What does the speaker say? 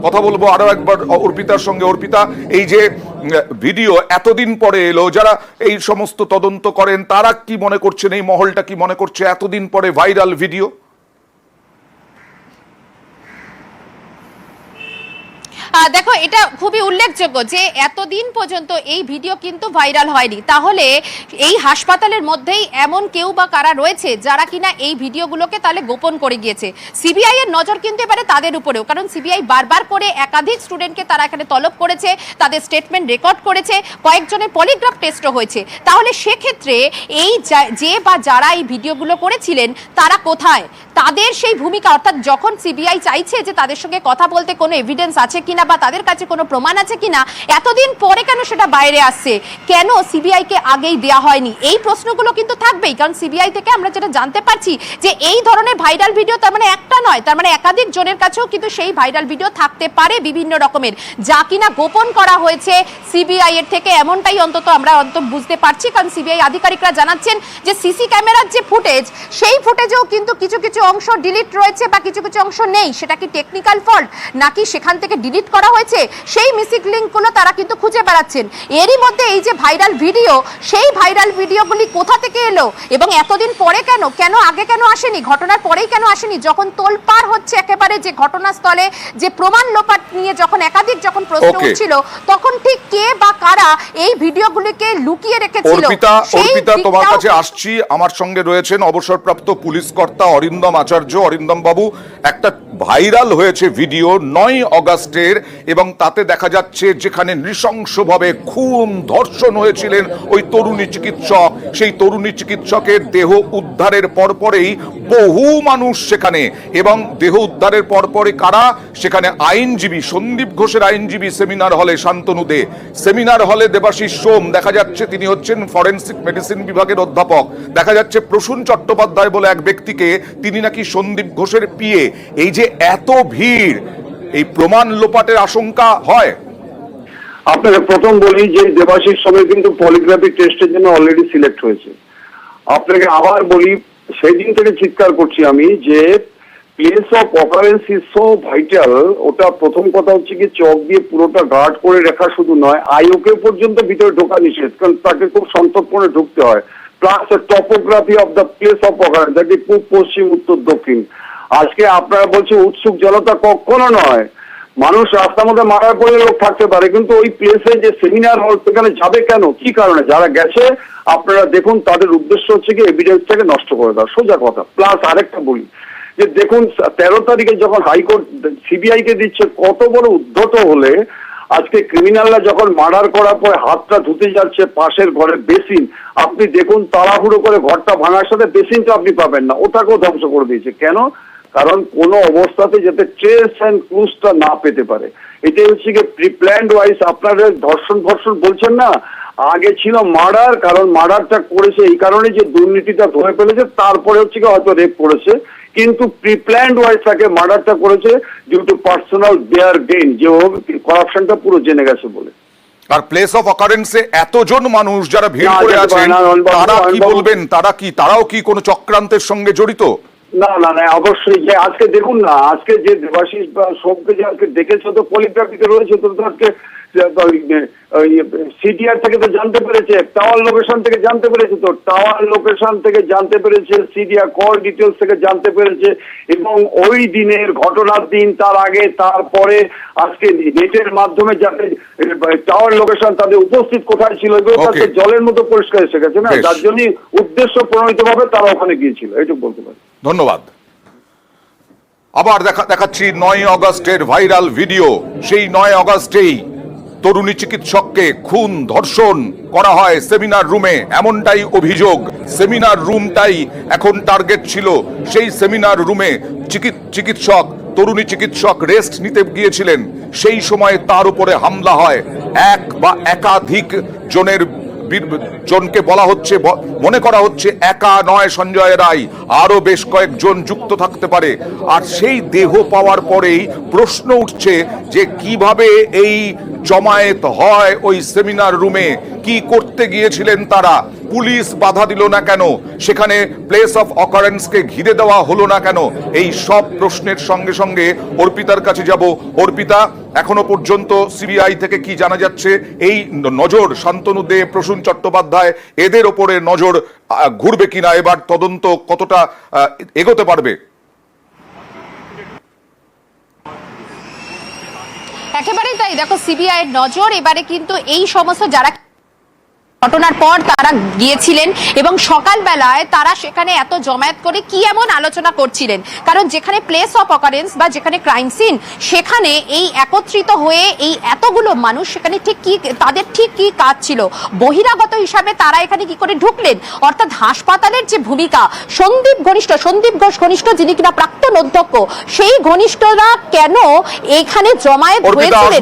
কথা বলবো আরো একবার অর্পিতার সঙ্গে। অর্পিতা, এই যে ভিডিও এতদিন পরে এলো, যারা এই সমস্ত তদন্ত করেন তারা কি মনে করছেন, এই মহলটা কি মনে করছে এতদিন পরে ভাইরাল ভিডিও? দেখো, এটা খুবই উল্লেখযোগ্য যে এতদিন পর্যন্ত এই ভিডিও কিন্তু ভাইরাল হয়নি। তাহলে এই হাসপাতালের মধ্যেই এমন কেউ বা কারা রয়েছে যারা কিনা এই ভিডিওগুলোকে তাহলে গোপন করে গিয়েছে। সিবিআই এর নজর কিন্তু এবারে তাদের উপরেও, কারণ সিবিআই বারবার করে একাধিক স্টুডেন্টকে তারা এখানে তলব করেছে, তাদের স্টেটমেন্ট রেকর্ড করেছে, কয়েকজনের পলিগ্রাফ টেস্টও হয়েছে। তাহলে সেক্ষেত্রে এই যে বা যারা এই ভিডিওগুলো করেছিলেন তারা কোথায়, তাদের সেই ভূমিকা, অর্থাৎ যখন সিবিআই চাইছে যে তাদের সঙ্গে কথা বলতে কোনো এভিডেন্স আছে কিনা বা তাদের কাছে কোনো প্রমাণ আছে কিনা, এতদিন পরে কেন সেটা বাইরে আসছে, কেন সিবিআই কে আগেই দেয়া হয়নি, এই প্রশ্নগুলো কিন্তু থাকবেই। কারণ সিবিআই থেকে আমরা যেটা জানতে পারছি যে এই ধরনের ভাইরাল ভিডিও তার মানে একটা নয়, তার মানে একাধিক জনের কাছেও কিন্তু সেই ভাইরাল ভিডিও থাকতে পারে বিভিন্ন রকমের, যা কিনা গোপন করা হয়েছে সিবিআই এর থেকে, এমনটাই অন্তত আমরা বুঝতে পারছি। কারণ সিবিআই আধিকারিকরা জানাচ্ছেন যে সিসি ক্যামেরার যে ফুটেজ, সেই ফুটেজেও কিন্তু কিছু কিছু অংশ ডিলিট রয়েছে বা কিছু কিছু অংশ নেই। সেটা কি টেকনিক্যাল ফল্ট নাকি সেখান থেকে ডিলিট করা হয়েছে, সেই মিসিং লিঙ্কগুলো তারা কিন্তু খুঁজে বেড়াচ্ছেন। এরই মধ্যে এই যে ভাইরাল ভিডিও, সেই ভাইরাল ভিডিওগুলি কোথা থেকে এলো এবং এতদিন পরে কেন, কেন আগে কেন আসেনি, ঘটনার পরেই কেন আসেনি, যখন তোলপাড় হচ্ছে একেবারে যে ঘটনাস্থলে যে প্রমাণ লোপাট নিয়ে যখন একাধিক যখন প্রশ্ন উঠছিল, তখন ঠিক কে বা কারা এই ভিডিওগুলিকে লুকিয়ে রেখেছিল। অর্পিতা, তোমার কাছে আসছি। আমার সঙ্গে রয়েছেন অবসরপ্রাপ্ত পুলিশ কর্তা অরিন্দম আচার্য। অরিন্দম বাবু, একটা ভাইরাল হয়েছে ভিডিও 9 অগাস্টের, এবং তাতে দেখা যাচ্ছে যেখানে নৃশংসভাবে খুন ধর্ষণ হয়েছিলেন ওই তরুণী চিকিৎসক, সেই তরুণী চিকিৎসকের দেহ উদ্ধারের পরপরেই বহু মানুষ সেখানে, এবং দেহ উদ্ধারের পরপরে কারা সেখানে, আইনজীবী সন্দীপ ঘোষের আইনজীবী সেমিনার হলে শান্তনু দে, সেমিনার হলে দেবাশিস সোম, দেখা যাচ্ছে তিনি হচ্ছেন ফরেনসিক মেডিসিন বিভাগের অধ্যাপক, দেখা যাচ্ছে প্রসূন চট্টোপাধ্যায় বলে এক ব্যক্তিকে, তিনি নাকি সন্দীপ ঘোষের পিএ। এই যে এত ভিড়, এই প্রমাণ লোপাটের আশঙ্কা হয়? আপনাকে প্রথম বলি যে দেবাশিস সোমের কিন্তু পলিগ্রাফি টেস্টের জন্য অলরেডি সিলেক্ট হয়েছে। আপনাকে আবার বলি, সেই দিন থেকে চিৎকার করছি আমি যে place of occurrence is so vital. ওটা প্রথম কথা হচ্ছে কি, চক দিয়ে পুরোটা গার্ড করে রাখা শুধু নয়, আইওকে পর্যন্ত ভিতরে ঢোকা নিষেধ, কারণ তাকে খুব সন্তর্পণে ঢুকতে হয়। Plus topography of the place of occurrence, যেটি পূব, পশ্চিম, উত্তর, দক্ষিণ। আজকে আপনারা বলছেন উৎসুক জনতা, কখনো নয়। মানুষ রাস্তার মধ্যে মারার পরে লোক থাকতে পারে, কিন্তু ওই প্লেসে যে সেমিনার হল সেখানে যাবে কেন, কি কারণে? যারা গেছে আপনারা দেখুন, তাদের উদ্দেশ্য হচ্ছে কি এভিডেন্সটাকে নষ্ট করে দেওয়া, সোজা কথা। প্লাস আরেকটা বলি যে দেখুন, 13 তারিখে যখন হাইকোর্ট সিবিআই কে দিচ্ছে, কত বড় উদ্ধত হলে আজকে ক্রিমিনালরা যখন মার্ডার করার পরে হাতটা ধুতে যাচ্ছে পাশের ঘরে বেসিন, আপনি দেখুন তাড়াহুড়ো করে ঘরটা ভাঙার সাথে বেসিনটা আপনি পাবেন না, ওটাকেও ধ্বংস করে দিয়েছে। কেন? কারণ কোন অবস্থাতে যাতে ট্রেস অ্যান্ড ক্লুজটা না পেতে পারে। এটাই হচ্ছে কি প্রিপ্ল্যান্ড ওয়াইজ। আপনারা ধর্ষণ বলছেন না, আগে ছিল মার্ডার, কারণ মার্ডারটা করেছে এই কারণে যে দুর্নীতিটা ধরে ফেলেছে, তারপরে হচ্ছে কি হয়তো রেপ করেছে, কিন্তু প্রিপ্ল্যান্ড ওয়াইজ তাকে মার্ডারটা করেছে due to personal their gain, যে করাপশনটা পুরো জেনে গেছে বলে। আর প্লেস অফ অকারেন্সে এতজন মানুষ যারা ভিড় করে আছেন, তারা কি বলবেন? তারাও কি কোনো চক্রান্তের সঙ্গে জড়িত? না না না, অবশ্যই। যে আজকে দেখুন না, আজকে যে দেবাশিস বা সোমকে যে আজকে দেখেছো, তো পলিগ্রাফিতে রয়েছে, তো আজকে সিটিআর থেকে তো জানতে পেরেছে, টাওয়ার লোকেশন থেকে জানতে পেরেছে, তো টাওয়ার লোকেশন থেকে জানতে পেরেছে, সিটিআর কল ডিটেলস থেকে জানতে পেরেছে, এবং ওই দিনের ঘটনার দিন, তার আগে, তারপরে আজকে নেটের মাধ্যমে যাতে টাওয়ার লোকেশন তাদের উপস্থিত কোথায় ছিল, এগুলো তাদের জলের মতো পরিষ্কার এসে গেছে না, যার জন্য উদ্দেশ্য প্রণোদিত ভাবে তারা ওখানে গিয়েছিল, এইটুকু বলতে পারি। ধন্যবাদ। আবার দেখাচ্ছি 9 অগস্টের ভাইরাল ভিডিও। সেই 9 অগস্টেই তরুণী চিকিৎসককে খুন ধর্ষণ করা হয় সেমিনার রুমে, এমনটাই অভিযোগ। সেমিনার রুমটাই এখন টার্গেট ছিল। সেই সেমিনার রুমে তরুণী চিকিৎসক রেস্ট নিতে গিয়েছিলেন, সেই সময় তার উপরে হামলা হয়। এক বা একাধিক জনকে বলা হচ্ছে, মনে করা হচ্ছে একা নয় সঞ্জয় রায়, আরো বেশ কয়েকজন যুক্ত থাকতে পারে। আর সেই দেহ পাওয়ার পরেই প্রশ্ন উঠছে যে কিভাবে এই জমায়েত হয় ওই সেমিনার রুমে, কি করতে গিয়েছিলেন তারা, পুলিশ বাধা দিল না কেন, সেখানে প্লেস অফ অকারেন্সকে ঘিরে দেওয়া হলো না কেন, এই সব প্রশ্নের সঙ্গে সঙ্গে অর্পিতার কাছে যাব। অর্পিতা, এখনো পর্যন্ত সিবিআই থেকে কি জানা যাচ্ছে? এই নজর শান্তনু দে, প্রসূন চট্টোপাধ্যায়, এদের ওপরে নজর ঘুরবে কিনা, এবার তদন্ত কতটা এগোতে পারবে? একেবারেই তাই। দেখো, সিবিআই এর নজর এবারে কিন্তু এই সমস্ত যারা ঘটনার পর তারা গিয়েছিলেন এবং সকালবেলায় তারা সেখানে এত জমায়েত করে কি এমন আলোচনা করছিলেন, কারণ যেখানে প্লেস অফ অকারেন্স বা যেখানে ক্রাইম সিন, সেখানে এই একত্রিত হয়ে এই এতগুলো মানুষ সেখানে ঠিক কি, তাদের ঠিক কি কাজ ছিল, বহিরাগত হিসাবে তারা এখানে কি করে ঢুকলেন, অর্থাৎ হাসপাতালের যে ভূমিকা, সন্দীপ ঘোষ ঘনিষ্ঠ যিনি কিনা প্রাক্তন অধ্যক্ষ, সেই ঘনিষ্ঠরা কেন এখানে জমায়েত হয়েছিলেন।